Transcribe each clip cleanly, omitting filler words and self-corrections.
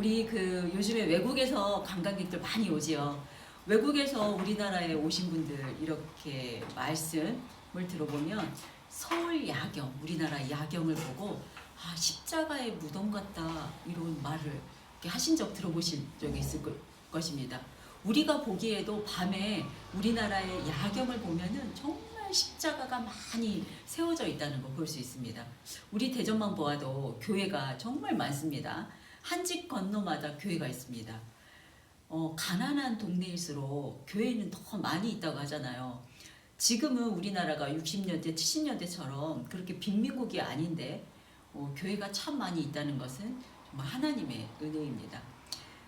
우리 요즘에 외국에서 관광객들 많이 오지요. 외국에서 우리나라에 오신 분들 이렇게 말씀을 들어보면 서울 야경, 우리나라 야경을 보고 십자가의 무덤 같다 이런 말을 이렇게 하신 적 들어보신 적이 있을 것입니다. 우리가 보기에도 밤에 우리나라의 야경을 보면은 정말 십자가가 많이 세워져 있다는 거 볼 수 있습니다. 우리 대전만 보아도 교회가 정말 많습니다. 한 집 건너마다 교회가 있습니다. 가난한 동네일수록 교회는 더 많이 있다고 하잖아요. 지금은 우리나라가 60년대, 70년대처럼 그렇게 빈민국이 아닌데 교회가 참 많이 있다는 것은 정말 하나님의 은혜입니다.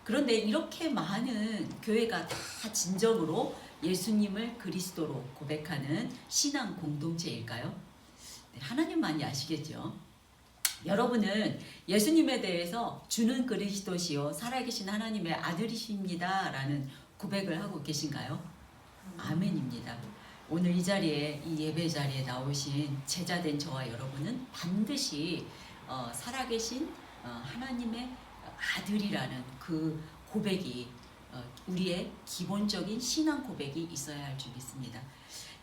그런데 이렇게 많은 교회가 다 진정으로 예수님을 그리스도로 고백하는 신앙 공동체일까요? 네, 하나님만이 아시겠죠. 여러분은 예수님에 대해서 주는 그리스도시요 살아계신 하나님의 아들이십니다 라는 고백을 하고 계신가요? 아멘입니다. 오늘 이 자리에, 이 예배 자리에 나오신 제자된 저와 여러분은 반드시 살아계신 하나님의 아들이라는 그 고백이 우리의 기본적인 신앙 고백이 있어야 할 줄 믿습니다.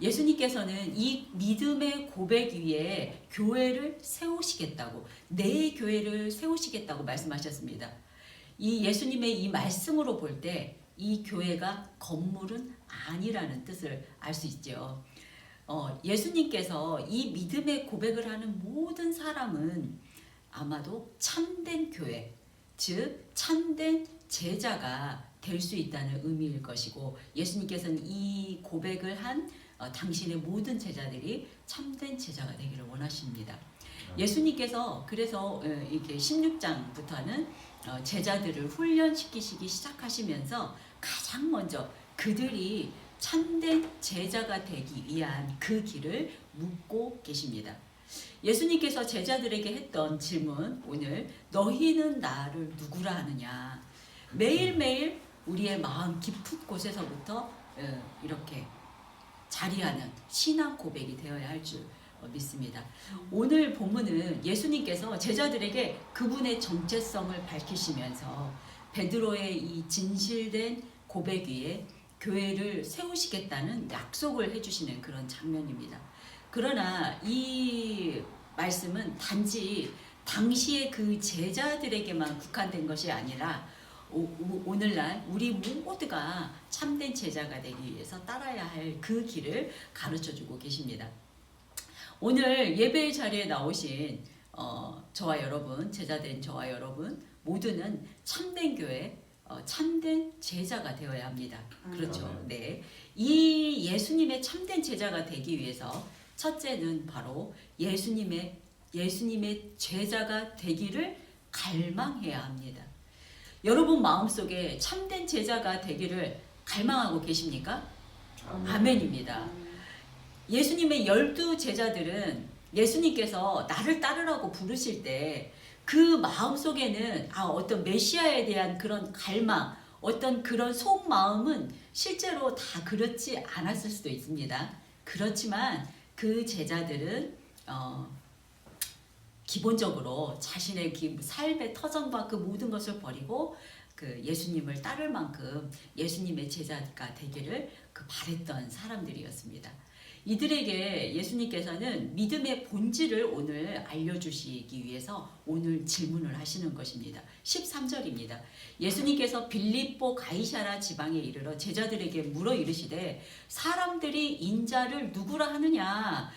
예수님께서는 이 믿음의 고백 위에 교회를 세우시겠다고, 내 교회를 세우시겠다고 말씀하셨습니다. 이 예수님의 이 말씀으로 볼 때 이 교회가 건물은 아니라는 뜻을 알 수 있죠. 예수님께서 이 믿음의 고백을 하는 모든 사람은 아마도 참된 교회, 즉 참된 제자가 될 수 있다는 의미일 것이고, 예수님께서는 이 고백을 한 당신의 모든 제자들이 참된 제자가 되기를 원하십니다. 예수님께서 그래서 이렇게 16장부터는 제자들을 훈련시키시기 시작하시면서 가장 먼저 그들이 참된 제자가 되기 위한 그 길을 묻고 계십니다. 예수님께서 제자들에게 했던 질문, 오늘 너희는 나를 누구라 하느냐. 매일매일 우리의 마음 깊은 곳에서부터 이렇게 자리하는 신앙 고백이 되어야 할 줄 믿습니다. 오늘 본문은 예수님께서 제자들에게 그분의 정체성을 밝히시면서 베드로의 이 진실된 고백 위에 교회를 세우시겠다는 약속을 해주시는 그런 장면입니다. 그러나 이 말씀은 단지 당시의 그 제자들에게만 국한된 것이 아니라 오늘날 우리 모두가 참된 제자가 되기 위해서 따라야 할 그 길을 가르쳐주고 계십니다. 오늘 예배의 자리에 나오신 저와 여러분, 제자된 저와 여러분 모두는 참된 교회, 참된 제자가 되어야 합니다. 그렇죠. 네. 이 예수님의 참된 제자가 되기 위해서 첫째는 바로 예수님의 제자가 되기를 갈망해야 합니다. 여러분 마음속에 참된 제자가 되기를 갈망하고 계십니까? 아멘입니다. 예수님의 12제자들은 예수님께서 나를 따르라고 부르실 때 그 마음속에는 어떤 메시아에 대한 그런 갈망, 어떤 그런 속마음은 실제로 다 그렇지 않았을 수도 있습니다. 그렇지만 그 제자들은 기본적으로 자신의 삶의 터전과 그 모든 것을 버리고 그 예수님을 따를 만큼 예수님의 제자가 되기를 바랬던 사람들이었습니다. 이들에게 예수님께서는 믿음의 본질을 오늘 알려주시기 위해서 오늘 질문을 하시는 것입니다. 13절입니다. 예수님께서 빌립보 가이사라 지방에 이르러 제자들에게 물어 이르시되 사람들이 인자를 누구라 하느냐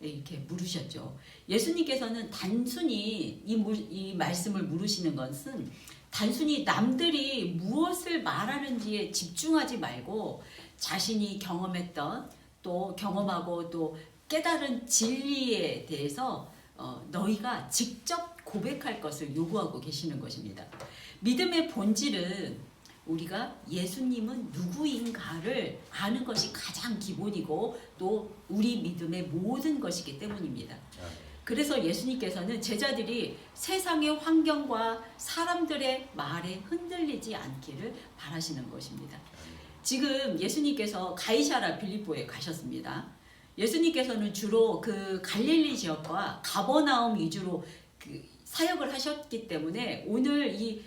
이렇게 물으셨죠. 예수님께서는 단순히 이 말씀을 물으시는 것은 단순히 남들이 무엇을 말하는지에 집중하지 말고 자신이 경험했던 또 경험하고 또 깨달은 진리에 대해서 너희가 직접 고백할 것을 요구하고 계시는 것입니다. 믿음의 본질은 우리가 예수님은 누구인가를 아는 것이 가장 기본이고 또 우리 믿음의 모든 것이기 때문입니다. 그래서 예수님께서는 제자들이 세상의 환경과 사람들의 말에 흔들리지 않기를 바라시는 것입니다. 지금 예수님께서 가이사라 빌립보에 가셨습니다. 예수님께서는 주로 그 갈릴리 지역과 가버나움 위주로 사역을 하셨기 때문에 오늘 이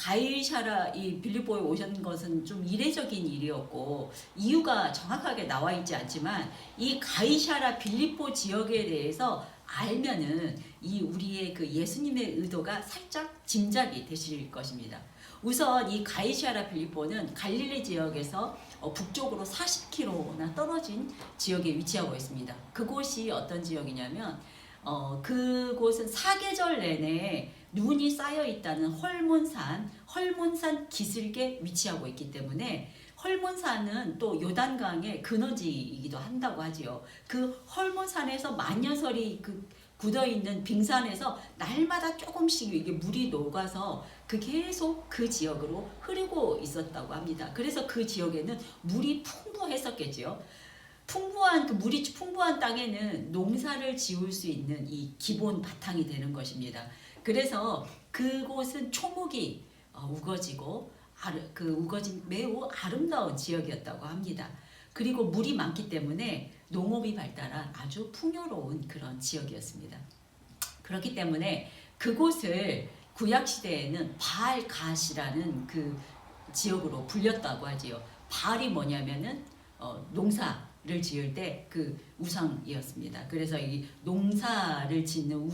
가이사라 이 빌립보에 오신 것은 좀 이례적인 일이었고 이유가 정확하게 나와 있지 않지만 이 가이사라 빌립보 지역에 대해서 알면은 이 우리의 그 예수님의 의도가 살짝 짐작이 되실 것입니다. 우선 이 가이사라 빌립보는 갈릴리 지역에서 북쪽으로 40km나 떨어진 지역에 위치하고 있습니다. 그곳이 어떤 지역이냐면 그곳은 사계절 내내 눈이 쌓여 있다는 헐몬산 기슭에 위치하고 있기 때문에 헐몬산은 또 요단강의 근원지이기도 한다고 하지요. 그 헐몬산에서 만년설이 굳어 있는 빙산에서 날마다 조금씩 이게 물이 녹아서 계속 그 지역으로 흐르고 있었다고 합니다. 그래서 그 지역에는 물이 풍부했었겠지요. 물이 풍부한 땅에는 농사를 지을 수 있는 이 기본 바탕이 되는 것입니다. 그래서 그곳은 초목이 우거지고 우거진 매우 아름다운 지역이었다고 합니다. 그리고 물이 많기 때문에 농업이 발달한 아주 풍요로운 그런 지역이었습니다. 그렇기 때문에 그곳을 구약시대에는 바알갓이라는 그 지역으로 불렸다고 하지요. 바알이 뭐냐면은 농사를 지을 때 그 우상이었습니다. 그래서 이 농사를 짓는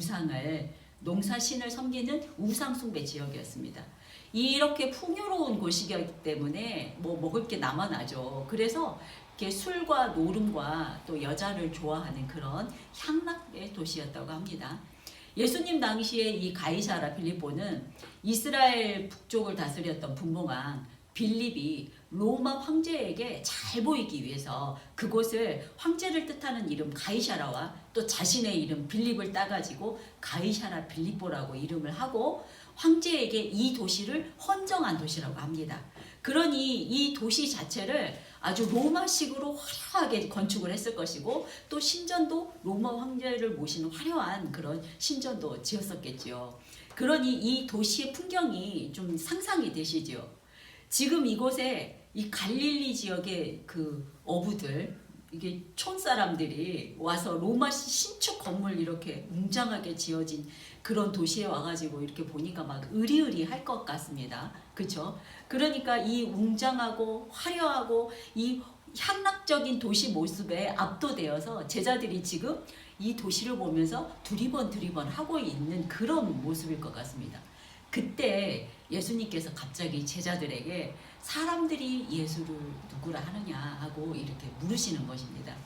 농사신을 섬기는 우상숭배 지역이었습니다. 이렇게 풍요로운 곳이기 때문에 먹을 게 남아나죠. 그래서 이렇게 술과 노름과 또 여자를 좋아하는 그런 향락의 도시였다고 합니다. 예수님 당시에 이 가이사라 빌립보는 이스라엘 북쪽을 다스렸던 분봉왕 빌립이 로마 황제에게 잘 보이기 위해서 그곳을 황제를 뜻하는 이름 가이사라와 또 자신의 이름 빌립을 따가지고 가이사라 빌립보라고 이름을 하고 황제에게 이 도시를 헌정한 도시라고 합니다. 그러니 이 도시 자체를 아주 로마식으로 화려하게 건축을 했을 것이고 또 신전도 로마 황제를 모시는 화려한 그런 신전도 지었었겠지요. 그러니 이 도시의 풍경이 좀 상상이 되시죠. 지금 이곳에 이 갈릴리 지역의 그 어부들 이게 촌사람들이 와서 로마식 신축 건물 이렇게 웅장하게 지어진 그런 도시에 와가지고 이렇게 보니까 막 으리으리할 것 같습니다. 그렇죠? 그러니까 이 웅장하고 화려하고 이 향락적인 도시 모습에 압도되어서 제자들이 지금 이 도시를 보면서 두리번 하고 있는 그런 모습일 것 같습니다. 그때 예수님께서 갑자기 제자들에게 사람들이 예수를 누구라 하느냐 하고 이렇게 물으시는 것입니다.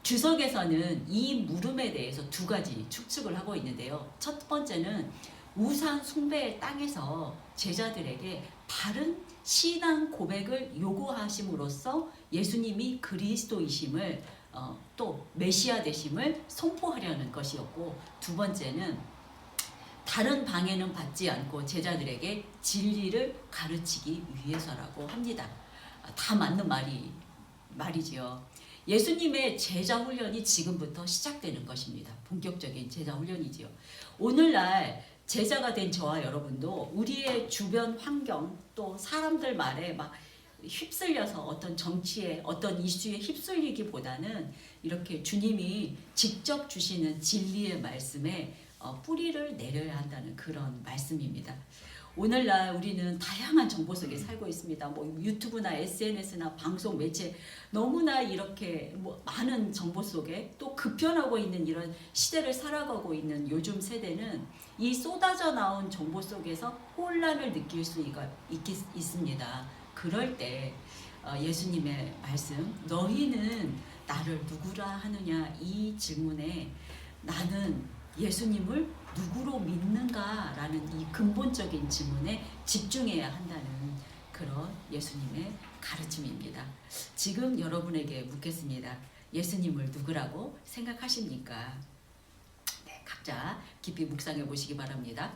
주석에서는 이 물음에 대해서 두 가지 추측을 하고 있는데요. 첫 번째는 우상 숭배의 땅에서 제자들에게 바른 신앙 고백을 요구하심으로써 예수님이 그리스도이심을 또 메시아 되심을 선포하려는 것이었고, 두 번째는 다른 방해는 받지 않고 제자들에게 진리를 가르치기 위해서라고 합니다. 다 맞는 말이지요. 예수님의 제자 훈련이 지금부터 시작되는 것입니다. 본격적인 제자 훈련이지요. 오늘날 제자가 된 저와 여러분도 우리의 주변 환경 또 사람들 말에 막 휩쓸려서 어떤 정치에 어떤 이슈에 휩쓸리기보다는 이렇게 주님이 직접 주시는 진리의 말씀에 뿌리를 내려야 한다는 그런 말씀입니다. 오늘날 우리는 다양한 정보 속에 살고 있습니다. 유튜브나 SNS나 방송 매체 너무나 이렇게 많은 정보 속에 또 급변하고 있는 이런 시대를 살아가고 있는 요즘 세대는 이 쏟아져 나온 정보 속에서 혼란을 느낄 수 있습니다. 그럴 때 예수님의 말씀, 너희는 나를 누구라 하느냐, 이 질문에 나는 예수님을 누구로 믿는가라는 이 근본적인 질문에 집중해야 한다는 그런 예수님의 가르침입니다. 지금 여러분에게 묻겠습니다. 예수님을 누구라고 생각하십니까? 네, 각자 깊이 묵상해 보시기 바랍니다.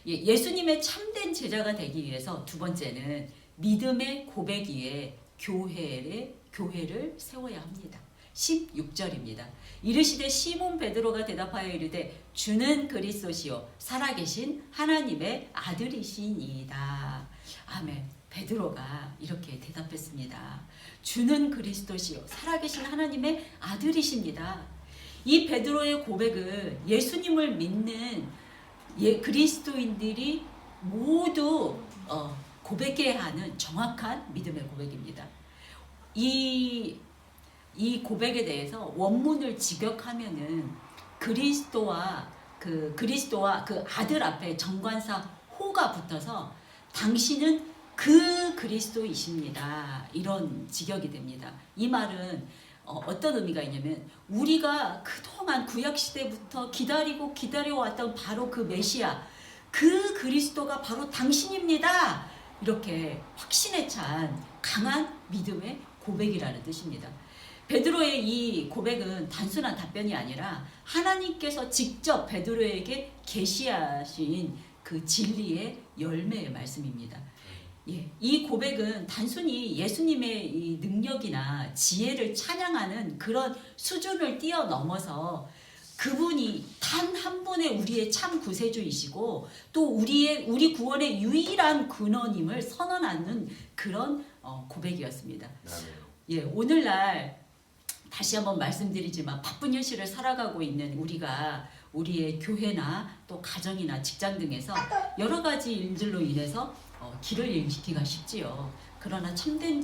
예수님의 참된 제자가 되기 위해서 두 번째는 믿음의 고백 위에 교회를 세워야 합니다. 16절입니다. 이르시되 시몬 베드로가 대답하여 이르되 주는 그리스도시요 살아계신 하나님의 아들이시니이다. 아멘. 베드로가 이렇게 대답했습니다. 주는 그리스도시요 살아계신 하나님의 아들이십니다. 이 베드로의 고백은 예수님을 믿는 그리스도인들이 모두 고백해야 하는 정확한 믿음의 고백입니다. 이 고백에 대해서 원문을 직역하면은 그리스도와 그 아들 앞에 정관사 호가 붙어서 당신은 그 그리스도이십니다. 이런 직역이 됩니다. 이 말은 어떤 의미가 있냐면 우리가 그동안 구약시대부터 기다리고 기다려왔던 바로 그 메시아, 그 그리스도가 바로 당신입니다. 이렇게 확신에 찬 강한 믿음의 고백이라는 뜻입니다. 베드로의 이 고백은 단순한 답변이 아니라 하나님께서 직접 베드로에게 계시하신 그 진리의 열매의 말씀입니다. 예, 이 고백은 단순히 예수님의 이 능력이나 지혜를 찬양하는 그런 수준을 뛰어넘어서 그분이 단 한 분의 우리의 참 구세주이시고 또 우리 구원의 유일한 근원임을 선언하는 그런 고백이었습니다. 예, 오늘날 다시 한번 말씀드리지만 바쁜 현실을 살아가고 있는 우리의 교회나 또 가정이나 직장 등에서 여러 가지 일들로 인해서 길을 잃기가 쉽지요. 그러나 참된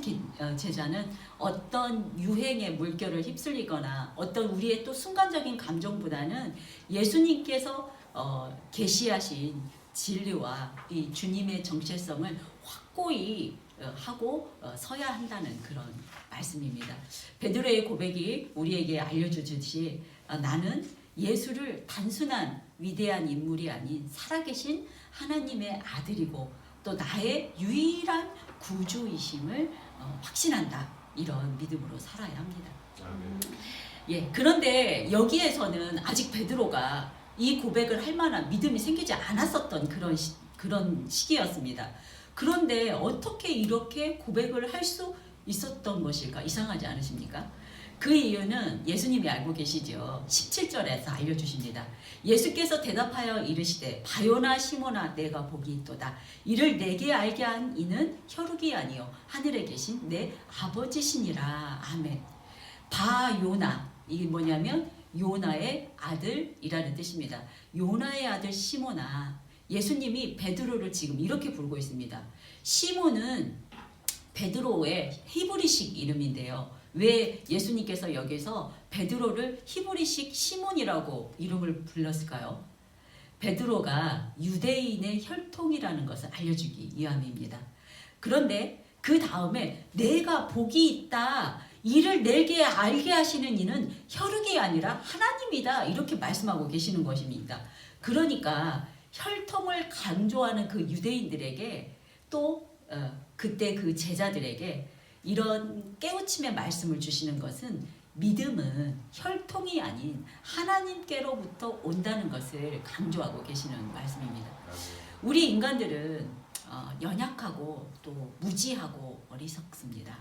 제자는 어떤 유행의 물결을 휩쓸리거나 어떤 우리의 또 순간적인 감정보다는 예수님께서 계시하신 진리와 이 주님의 정체성을 확고히 하고 서야 한다는 그런 말씀입니다. 베드로의 고백이 우리에게 알려주듯이 나는 예수를 단순한 위대한 인물이 아닌 살아계신 하나님의 아들이고 또 나의 유일한 구주이심을 확신한다. 이런 믿음으로 살아야 합니다. 예, 그런데 여기에서는 아직 베드로가 이 고백을 할 만한 믿음이 생기지 않았었던 그런 시기였습니다. 그런데 어떻게 이렇게 고백을 할 수 있었던 것일까? 이상하지 않으십니까? 그 이유는 예수님이 알고 계시죠. 17절에서 알려주십니다. 예수께서 대답하여 이르시되 바요나 시몬아 내가 복이 있도다. 이를 내게 알게 한 이는 혈육이 아니요 하늘에 계신 내 아버지시니라. 아멘. 바요나, 이게 뭐냐면 요나의 아들이라는 뜻입니다. 요나의 아들 시몬아. 예수님이 베드로를 지금 이렇게 부르고 있습니다. 시몬은 베드로의 히브리식 이름인데요. 왜 예수님께서 여기서 베드로를 히브리식 시몬이라고 이름을 불렀을까요? 베드로가 유대인의 혈통이라는 것을 알려주기 위함입니다. 그런데 그 다음에 내가 복이 있다. 이를 내게 알게 하시는 이는 혈육이 아니라 하나님이다. 이렇게 말씀하고 계시는 것입니다. 그러니까 혈통을 강조하는 그 유대인들에게 또 그때 그 제자들에게 이런 깨우침의 말씀을 주시는 것은 믿음은 혈통이 아닌 하나님께로부터 온다는 것을 강조하고 계시는 말씀입니다. 우리 인간들은 연약하고 또 무지하고 어리석습니다.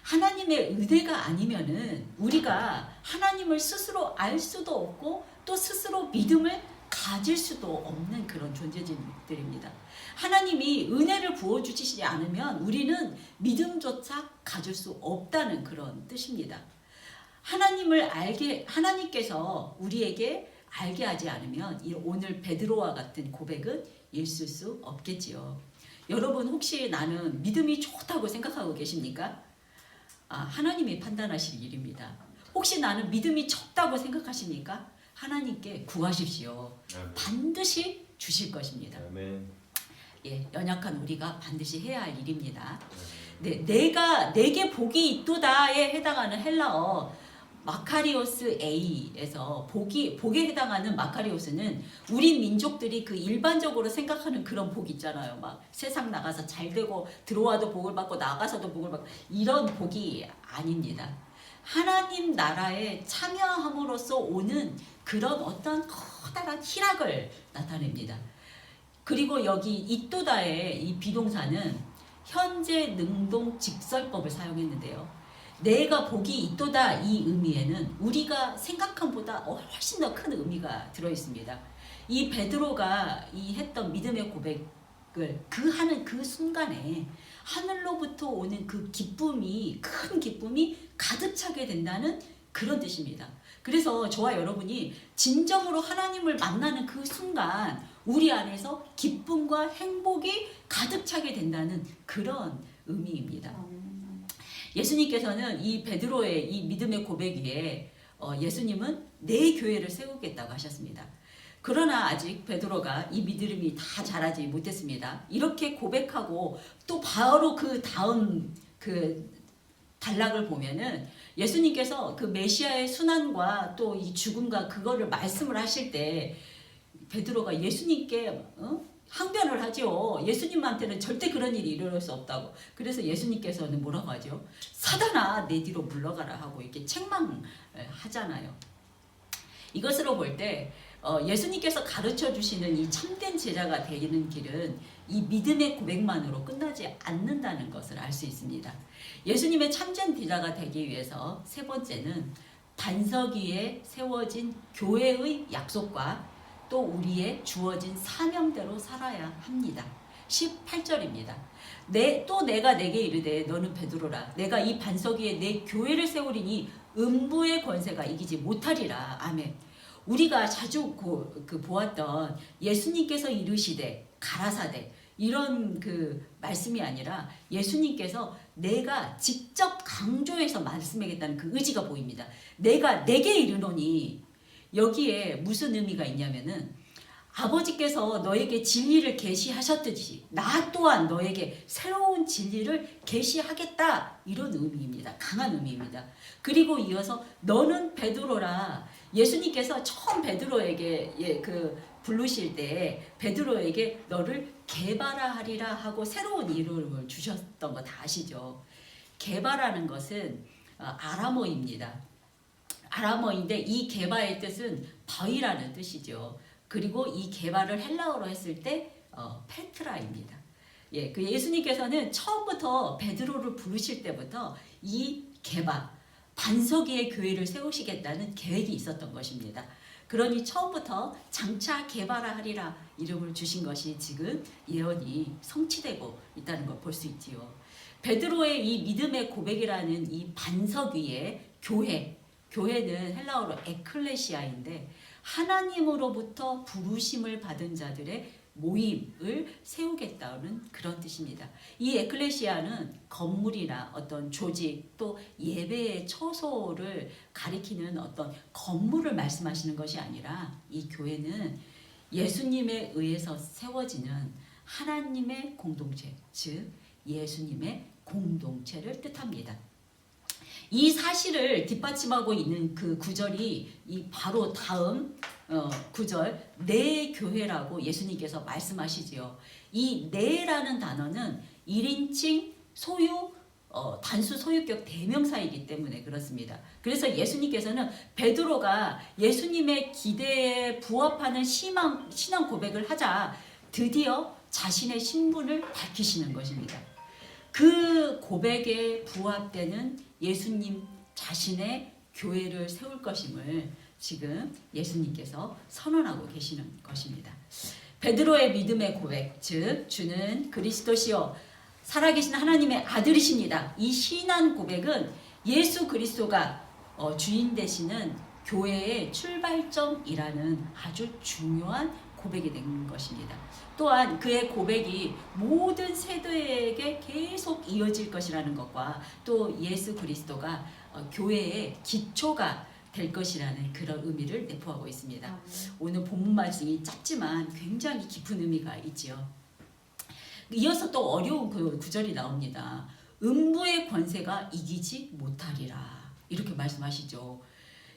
하나님의 은혜가 아니면은 우리가 하나님을 스스로 알 수도 없고 또 스스로 믿음을 가질 수도 없는 그런 존재들입니다. 하나님이 은혜를 부어주시지 않으면 우리는 믿음조차 가질 수 없다는 그런 뜻입니다. 하나님께서 우리에게 알게 하지 않으면 오늘 베드로와 같은 고백은 있을 수 없겠지요. 여러분 혹시 나는 믿음이 좋다고 생각하고 계십니까? 하나님이 판단하실 일입니다. 혹시 나는 믿음이 적다고 생각하십니까? 하나님께 구하십시오. 반드시 주실 것입니다. 예, 연약한 우리가 반드시 해야 할 일입니다. 네, 내게 복이 있도다에 해당하는 헬라어 마카리오스 A에서 복에 해당하는 마카리오스는 우리 민족들이 그 일반적으로 생각하는 그런 복 있잖아요. 막 세상 나가서 잘 되고 들어와도 복을 받고 나가서도 복을 받고 이런 복이 아닙니다. 하나님 나라에 참여함으로써 오는 그런 어떤 커다란 희락을 나타냅니다. 그리고 여기 이또다의 이 비동사는 현재 능동 직설법을 사용했는데요. 내가 복이 있도다 이 의미에는 우리가 생각한 보다 훨씬 더 큰 의미가 들어있습니다. 이 베드로가 했던 믿음의 고백을 하는 그 순간에 하늘로부터 오는 그 기쁨이 큰 기쁨이 가득 차게 된다는 그런 뜻입니다. 그래서 저와 여러분이 진정으로 하나님을 만나는 그 순간 우리 안에서 기쁨과 행복이 가득 차게 된다는 그런 의미입니다. 예수님께서는 이 베드로의 이 믿음의 고백 위에 예수님은 내 교회를 세우겠다고 하셨습니다. 그러나 아직 베드로가 이 믿음이 다 자라지 못했습니다. 이렇게 고백하고 또 바로 그 다음 그 단락을 보면은 예수님께서 그 메시아의 순환과 또 이 죽음과 그거를 말씀을 하실 때 베드로가 예수님께 항변을 하죠. 예수님한테는 절대 그런 일이 일어날 수 없다고. 그래서 예수님께서는 뭐라고 하죠? 사단아 내 뒤로 물러가라 하고 이렇게 책망하잖아요. 이것으로 볼 때 예수님께서 가르쳐 주시는 이 참된 제자가 되는 길은 이 믿음의 고백만으로 끝나지 않는다는 것을 알 수 있습니다. 예수님의 참된 제자가 되기 위해서 세 번째는 반석 위에 세워진 교회의 약속과 또 우리의 주어진 사명대로 살아야 합니다. 18절입니다. 또 내가 내게 이르되 너는 베드로라 내가 이 반석 위에 내 교회를 세우리니 음부의 권세가 이기지 못하리라. 아멘. 우리가 자주 보았던 예수님께서 이르시되 가라사대 이런 그 말씀이 아니라 예수님께서 내가 직접 강조해서 말씀하겠다는 그 의지가 보입니다. 내가 내게 이르노니 여기에 무슨 의미가 있냐면은 아버지께서 너에게 진리를 계시하셨듯이 나 또한 너에게 새로운 진리를 계시하겠다 이런 의미입니다. 강한 의미입니다. 그리고 이어서 너는 베드로라 예수님께서 처음 베드로에게 부르실 때 베드로에게 너를 게바라하리라 하고 새로운 이름을 주셨던 거 다 아시죠? 게바라는 것은 아람어입니다. 아람어인데 이 게바의 뜻은 바위라는 뜻이죠. 그리고 이 게바를 헬라어로 했을 때 페트라입니다. 그 예수님께서는 처음부터 베드로를 부르실 때부터 이 게바 반석 위의 교회를 세우시겠다는 계획이 있었던 것입니다. 그러니 처음부터 장차 게바라 하리라 이름을 주신 것이 지금 예언이 성취되고 있다는 걸 볼 수 있지요. 베드로의 이 믿음의 고백이라는 이 반석 위에 교회는 헬라어로 에클레시아인데 하나님으로부터 부르심을 받은 자들의 모임을 세우겠다는 그런 뜻입니다. 이 에클레시아는 건물이나 어떤 조직 또 예배의 처소를 가리키는 어떤 건물을 말씀하시는 것이 아니라 이 교회는 예수님에 의해서 세워지는 하나님의 공동체, 즉 예수님의 공동체를 뜻합니다. 이 사실을 뒷받침하고 있는 그 구절이 이 바로 다음 구절 내 교회라고 예수님께서 말씀하시지요. 이 내라는 단어는 1인칭 소유 단수 소유격 대명사이기 때문에 그렇습니다. 그래서 예수님께서는 베드로가 예수님의 기대에 부합하는 신앙 고백을 하자 드디어 자신의 신분을 밝히시는 것입니다. 그 고백에 부합되는 예수님 자신의 교회를 세울 것임을 지금 예수님께서 선언하고 계시는 것입니다. 베드로의 믿음의 고백, 즉 주는 그리스도시요 살아계신 하나님의 아들이십니다. 이 신앙 고백은 예수 그리스도가 주인 되시는 교회의 출발점이라는 아주 중요한 고백이 된 것입니다. 또한 그의 고백이 모든 세대에게 계속 이어질 것이라는 것과 또 예수 그리스도가 교회의 기초가 될 것이라는 그런 의미를 내포하고 있습니다. 오늘 본문 말씀이 짧지만 굉장히 깊은 의미가 있지요. 이어서 또 어려운 그 구절이 나옵니다. 음부의 권세가 이기지 못하리라 이렇게 말씀하시죠.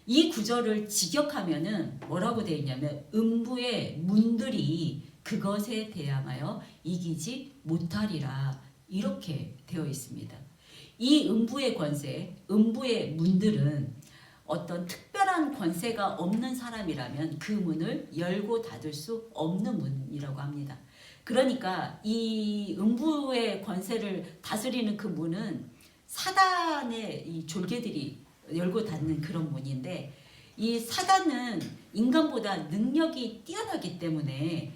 이 구절을 직역하면은 뭐라고 되어 있냐면 음부의 문들이 그것에 대항하여 이기지 못하리라 이렇게 되어 있습니다. 이 음부의 권세, 음부의 문들은 어떤 특별한 권세가 없는 사람이라면 그 문을 열고 닫을 수 없는 문이라고 합니다. 그러니까 이 음부의 권세를 다스리는 그 문은 사단의 이 졸개들이 열고 닫는 그런 문인데 이 사단은 인간보다 능력이 뛰어나기 때문에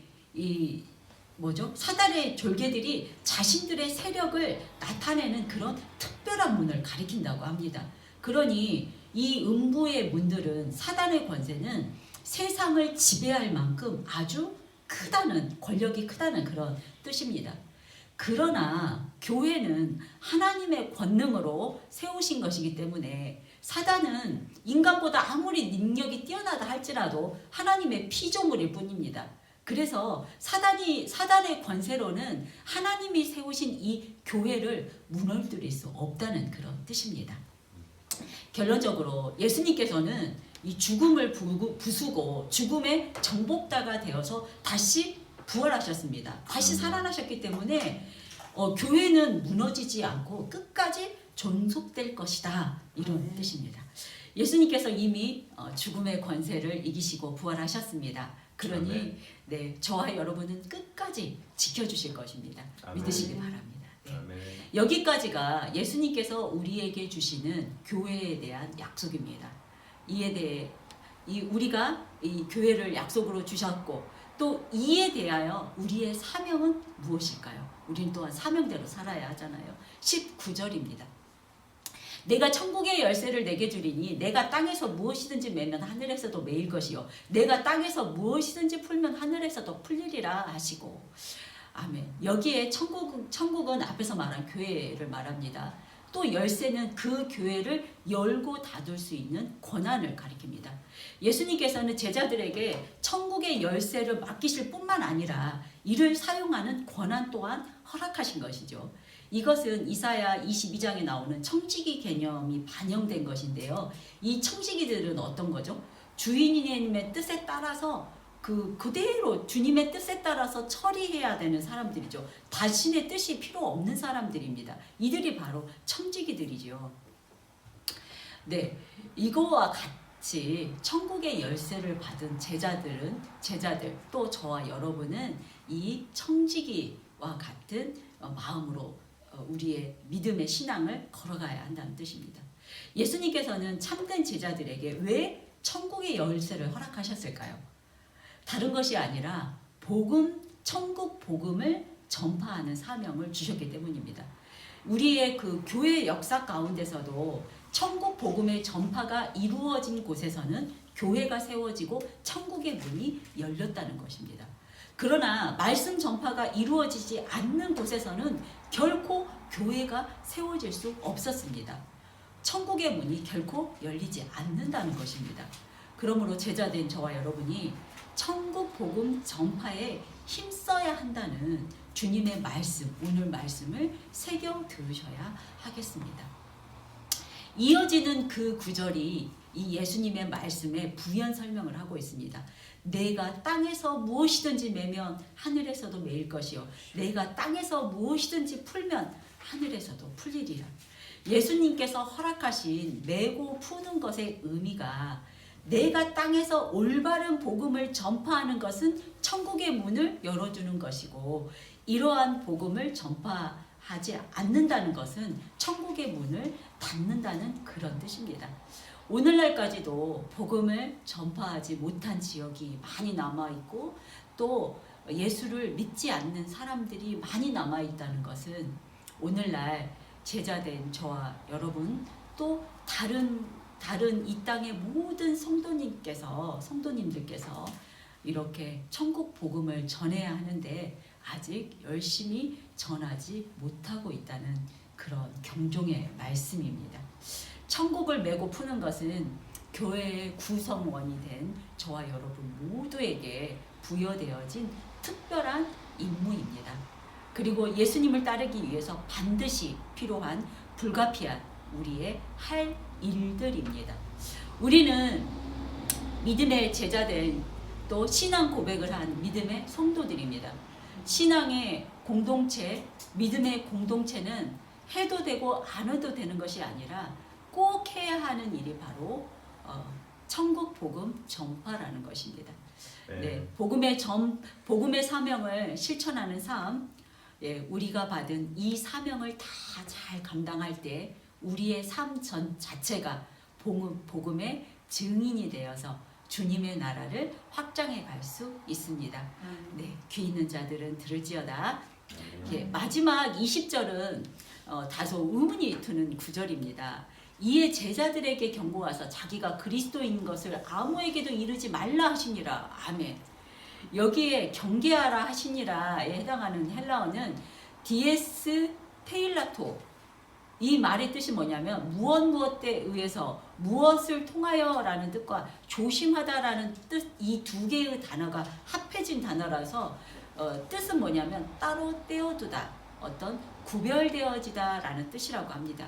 사단의 졸개들이 자신들의 세력을 나타내는 그런 특별한 문을 가리킨다고 합니다. 그러니 이 음부의 문들은 사단의 권세는 세상을 지배할 만큼 아주 크다는, 권력이 크다는 그런 뜻입니다. 그러나 교회는 하나님의 권능으로 세우신 것이기 때문에 사단은 인간보다 아무리 능력이 뛰어나다 할지라도 하나님의 피조물일 뿐입니다. 그래서 사단의 권세로는 하나님이 세우신 이 교회를 무너뜨릴 수 없다는 그런 뜻입니다. 결론적으로 예수님께서는 이 죽음을 부수고 죽음의 정복자가 되어서 다시 부활하셨습니다. 다시 살아나셨기 때문에 교회는 무너지지 않고 끝까지 존속될 것이다. 이런 뜻입니다. 예수님께서 이미 죽음의 권세를 이기시고 부활하셨습니다. 그러니 네, 저와 여러분은 끝까지 지켜주실 것입니다. 아멘. 믿으시기 바랍니다. 네. 아멘. 여기까지가 예수님께서 우리에게 주시는 교회에 대한 약속입니다. 이에 대해 우리가 이 교회를 약속으로 주셨고 또 이에 대하여 우리의 사명은 무엇일까요? 우리는 또한 사명대로 살아야 하잖아요. 19절입니다. 내가 천국의 열쇠를 내게 주리니 내가 땅에서 무엇이든지 매면 하늘에서도 매일 것이요 내가 땅에서 무엇이든지 풀면 하늘에서도 풀리리라 하시고 아멘. 여기에 천국은 앞에서 말한 교회를 말합니다. 또 열쇠는 그 교회를 열고 닫을 수 있는 권한을 가리킵니다. 예수님께서는 제자들에게 천국의 열쇠를 맡기실 뿐만 아니라 이를 사용하는 권한 또한 허락하신 것이죠. 이것은 이사야 22장에 나오는 청지기 개념이 반영된 것인데요. 이 청지기들은 어떤 거죠? 주인님의 뜻에 따라서 그대로 주님의 뜻에 따라서 처리해야 되는 사람들이죠. 자신의 뜻이 필요 없는 사람들입니다. 이들이 바로 청지기들이죠. 네, 이거와 같이 천국의 열쇠를 받은 제자들 또 저와 여러분은 이 청지기와 같은 마음으로 우리의 믿음의 신앙을 걸어가야 한다는 뜻입니다. 예수님께서는 참된 제자들에게 왜 천국의 열쇠를 허락하셨을까요? 다른 것이 아니라 천국 복음을 전파하는 사명을 주셨기 때문입니다. 우리의 그 교회 역사 가운데서도 천국 복음의 전파가 이루어진 곳에서는 교회가 세워지고 천국의 문이 열렸다는 것입니다. 그러나 말씀 전파가 이루어지지 않는 곳에서는 결코 교회가 세워질 수 없었습니다. 천국의 문이 결코 열리지 않는다는 것입니다. 그러므로 제자된 저와 여러분이 천국 복음 전파에 힘써야 한다는 주님의 말씀, 오늘 말씀을 새겨 들으셔야 하겠습니다. 이어지는 그 구절이 이 예수님의 말씀에 부연 설명을 하고 있습니다. 내가 땅에서 무엇이든지 매면 하늘에서도 매일 것이요 내가 땅에서 무엇이든지 풀면 하늘에서도 풀리리라. 예수님께서 허락하신 매고 푸는 것의 의미가 내가 땅에서 올바른 복음을 전파하는 것은 천국의 문을 열어주는 것이고 이러한 복음을 전파하지 않는다는 것은 천국의 문을 닫는다는 그런 뜻입니다. 오늘날까지도 복음을 전파하지 못한 지역이 많이 남아있고 또 예수를 믿지 않는 사람들이 많이 남아있다는 것은 오늘날 제자된 저와 여러분 또 다른 이 땅의 모든 성도님들께서 이렇게 천국 복음을 전해야 하는데 아직 열심히 전하지 못하고 있다는 그런 경종의 말씀입니다. 천국을 메고 푸는 것은 교회의 구성원이 된 저와 여러분 모두에게 부여되어진 특별한 임무입니다. 그리고 예수님을 따르기 위해서 반드시 필요한 불가피한 우리의 할 일들입니다. 우리는 믿음의 제자된 또 신앙 고백을 한 믿음의 성도들입니다. 신앙의 공동체, 믿음의 공동체는 해도 되고 안 해도 되는 것이 아니라 꼭 해야 하는 일이 바로 천국 복음 전파라는 것입니다. 네, 복음의 사명을 실천하는 삶, 우리가 받은 이 사명을 다 잘 감당할 때 우리의 삶 자체가 복음의 증인이 되어서 주님의 나라를 확장해 갈 수 있습니다. 네, 귀 있는 자들은 들을지어다. 마지막 20절은 다소 의문이 드는 구절입니다. 이에 제자들에게 경고하사 자기가 그리스도인 것을 아무에게도 이르지 말라 하시니라. 아멘. 여기에 경계하라 하시니라에 해당하는 헬라어는 디에스 테일라토. 이 말의 뜻이 뭐냐면 무엇에 의해서 무엇을 통하여라는 뜻과 조심하다라는 뜻, 이 두 개의 단어가 합해진 단어라서 뜻은 뭐냐면 따로 떼어두다, 어떤 구별되어지다라는 뜻이라고 합니다.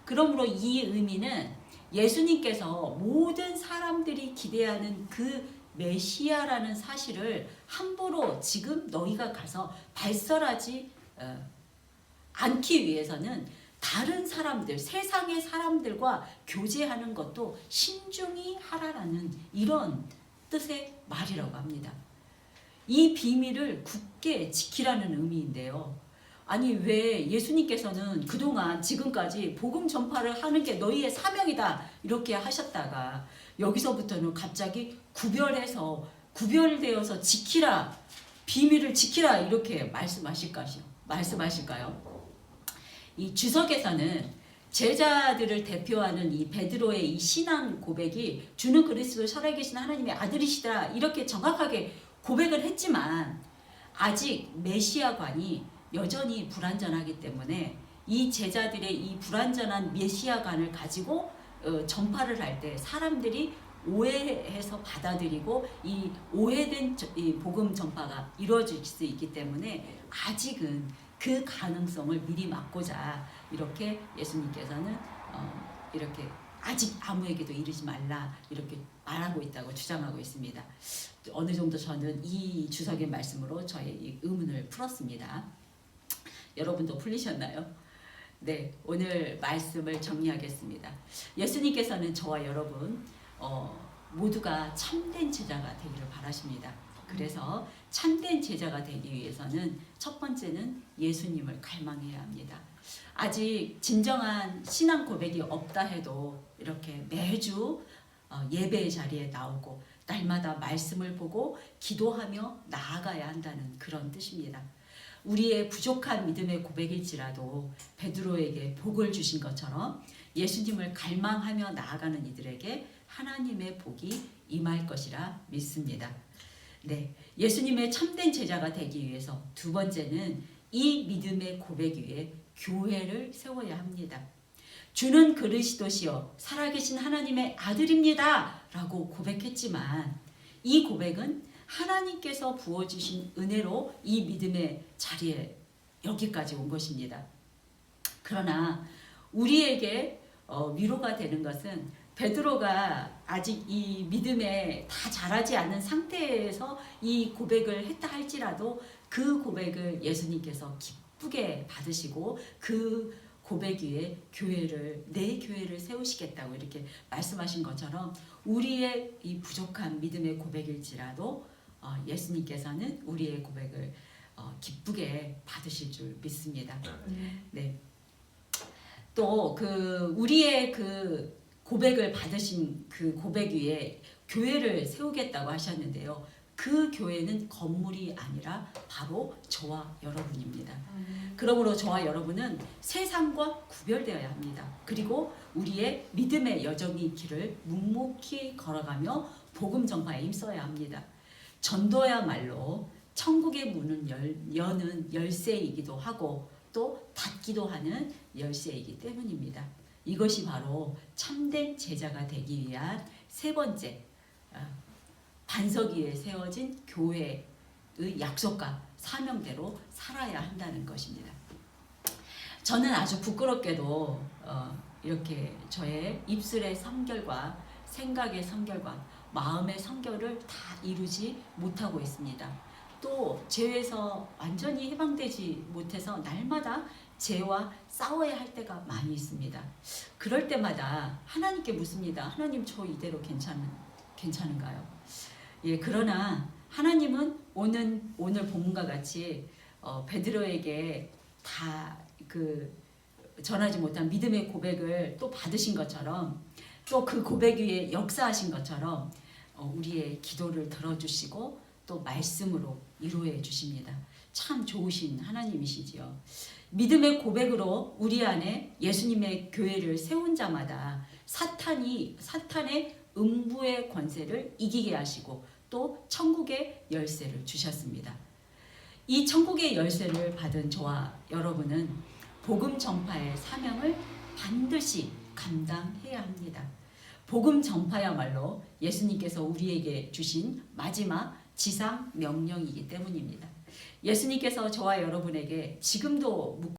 그러므로 이 의미는 예수님께서 모든 사람들이 기대하는 그 메시아라는 사실을 함부로 지금 너희가 가서 발설하지 않기 위해서는 다른 사람들, 세상의 사람들과 교제하는 것도 신중히 하라라는 이런 뜻의 말이라고 합니다. 이 비밀을 굳게 지키라는 의미인데요. 아니 왜 예수님께서는 그동안 지금까지 복음 전파를 하는 게 너희의 사명이다 이렇게 하셨다가 여기서부터는 갑자기 구별되어서 지키라, 비밀을 지키라 이렇게 말씀하실까요? 이 주석에서는 제자들을 대표하는 이 베드로의 이 신앙 고백이 주는 그리스도 살아계신 하나님의 아들이시다 이렇게 정확하게 고백을 했지만 아직 메시아관이 여전히 불완전하기 때문에 이 제자들의 이 불완전한 메시아관을 가지고 전파를 할 때 사람들이 오해해서 받아들이고 이 오해된 이 복음 전파가 이루어질 수 있기 때문에 아직은 그 가능성을 미리 막고자 이렇게 예수님께서는 이렇게 아직 아무에게도 이르지 말라 이렇게 말하고 있다고 주장하고 있습니다. 어느 정도 저는 이 주석의 말씀으로 저의 이 의문을 풀었습니다. 여러분도 풀리셨나요? 네, 오늘 말씀을 정리하겠습니다. 예수님께서는 저와 여러분 모두가 참된 제자가 되기를 바라십니다. 그래서 참된 제자가 되기 위해서는 첫 번째는 예수님을 갈망해야 합니다. 아직 진정한 신앙 고백이 없다 해도 이렇게 매주 예배의 자리에 나오고 날마다 말씀을 보고 기도하며 나아가야 한다는 그런 뜻입니다. 우리의 부족한 믿음의 고백일지라도 베드로에게 복을 주신 것처럼 예수님을 갈망하며 나아가는 이들에게 하나님의 복이 임할 것이라 믿습니다. 네, 예수님의 참된 제자가 되기 위해서 두 번째는 이 믿음의 고백 위에 교회를 세워야 합니다. 주는 그리스도시요 살아계신 하나님의 아들입니다 라고 고백했지만 이 고백은 하나님께서 부어주신 은혜로 이 믿음의 자리에 여기까지 온 것입니다. 그러나 우리에게 위로가 되는 것은 베드로가 아직 이 믿음에 다 자라지 않은 상태에서 이 고백을 했다 할지라도 그 고백을 예수님께서 기쁘게 받으시고 그 고백 위에 내 교회를 세우시겠다고 이렇게 말씀하신 것처럼 우리의 이 부족한 믿음의 고백일지라도 예수님께서는 우리의 고백을 기쁘게 받으실 줄 믿습니다. 네. 또 우리의 고백을 받으신 그 고백 위에 교회를 세우겠다고 하셨는데요. 그 교회는 건물이 아니라 바로 저와 여러분입니다. 그러므로 저와 여러분은 세상과 구별되어야 합니다. 그리고 우리의 믿음의 여정의 길을 묵묵히 걸어가며 복음 전파에 힘써야 합니다. 전도야말로 천국의 문을 여는 열쇠이기도 하고 또 닫기도 하는 열쇠이기 때문입니다. 이것이 바로 참된 제자가 되기 위한 세 번째 반석 위에 세워진 교회의 약속과 사명대로 살아야 한다는 것입니다. 저는 아주 부끄럽게도 이렇게 저의 입술의 성결과 생각의 성결과 마음의 성결을 다 이루지 못하고 있습니다. 또 죄에서 완전히 해방되지 못해서 날마다 죄와 싸워야 할 때가 많이 있습니다. 그럴 때마다 하나님께 묻습니다. 하나님 저 이대로 괜찮은가요? 예, 그러나 하나님은 오늘 본문과 같이 베드로에게 다 전하지 못한 믿음의 고백을 또 받으신 것처럼 또 그 고백 위에 역사하신 것처럼 우리의 기도를 들어주시고 또 말씀으로 위로해 주십니다. 참 좋으신 하나님이시지요. 믿음의 고백으로 우리 안에 예수님의 교회를 세운 자마다 사탄의 음부의 권세를 이기게 하시고 또 천국의 열쇠를 주셨습니다. 이 천국의 열쇠를 받은 저와 여러분은 복음 전파의 사명을 반드시 감당해야 합니다. 복음 전파야말로 예수님께서 우리에게 주신 마지막 지상 명령이기 때문입니다. 예수님께서 저와 여러분에게 지금도 묻고